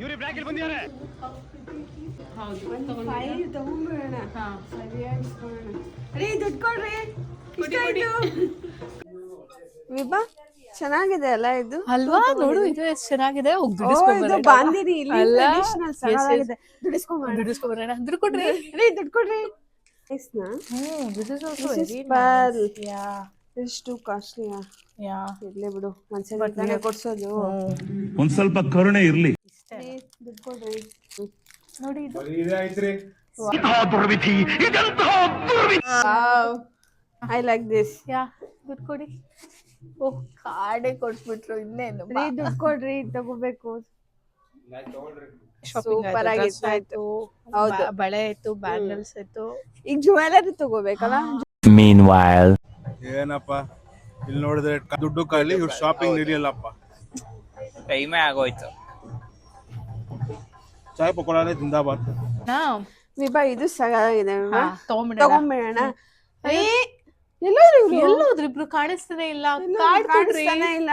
ಇವ್ರಿ bracket ಬಂದಿದ್ದಾರೆ. ಹೌದು ತಗೊಂಡ್ಬಿಡೋಣ. ಸರಿಯಾಗಿ ಇಸ್ಕೊಳ್ಳೋಣ. ರೀ ದುಡ್ಡು ಕೊಡ್ರಿ. ವಿಭಾ ಚೆನ್ನಾಗಿದೆ ಅಲ್ಲ ಇದು ಅಲ್ವಾ? ನೋಡು ಇದು ಎಷ್ಟು ಚೆನ್ನಾಗಿದೆ. ಇದು ಬಾಂದಿನಿ ಇಲ್ಲಿ ಟ್ರೆಡಿಷನಲ್ ಚೆನ್ನಾಗಿದೆ. ದುಡಿಸ್ಕೊಂಬರೋಣ. ದುಡ್ಡು ಕೊಡ್ರಿ. ರೀ ದುಡ್ಡು ಕೊಡ್ರಿ. This is also very pearl. nice. Yeah. It's too costly. Yeah. ಇರ್ಲಿ ಬಿಡು. ಮನ್ಸಲ್ಲಿ ಕೊಡ್ಸೋದು. ಒಂದ್ ಸ್ವಲ್ಪ ಕರುಣೆ ಇರ್ಲಿ. ದುಡ್ಡು ಕೊಡ್ರಿ. ನೋಡಿ ಇದು. I like this. ಯಾ ದುಡ್ಡು ಕೊಡಿ. ಓಹ್ ಕಾರ್ಡೇ ಕೊಡ್ಸ್ಬಿಟ್ರು. ಇನ್ನೇನು ರೀ ದುಡ್ಡು ಕೊಡ್ರಿ ತಗೋಬೇಕು. ಸೂಪರ್ ಆಗಿತ್ತು. ಹೌದು, ಬಳೆ ಆಯ್ತು, ಬ್ಯಾಂಗಲ್ಸ್ ಆಯ್ತು. ಈಗ ಜ್ಯುವೆಲರಿ ತಗೋಬೇಕಲ್ಲ. Meanwhile, ಏನಪ್ಪ ಇಲ್ಲಿ ನೋಡಿದ್ರೆ ದುಡ್ಡು ಖಾಲಿ, ಇವ್ರು ಶಾಪಿಂಗ್ ನಡೆಯಲ್ಲಪ್ಪ. ಟೈಮೇ ಆಗೋಯ್ತು. ಚಾಯ್ ಪಕೋಡಾನೆ ಜಿಂದಾಬಾದ್. ವಿಭಾ ಇದು ಸಗಾಗಿದೆ. ತಗೊಂಬಿಡೋಣ. ಎಲ್ಲೋದ್ರಿ ಎಲ್ಲೋದ್ರಿ ಇಬ್ರು ಕಾಣಿಸ್ತಾನೆ ಇಲ್ಲ. ಕಾರ್ಡ್ ಕೊಡ್ರಿ. ಇಲ್ಲ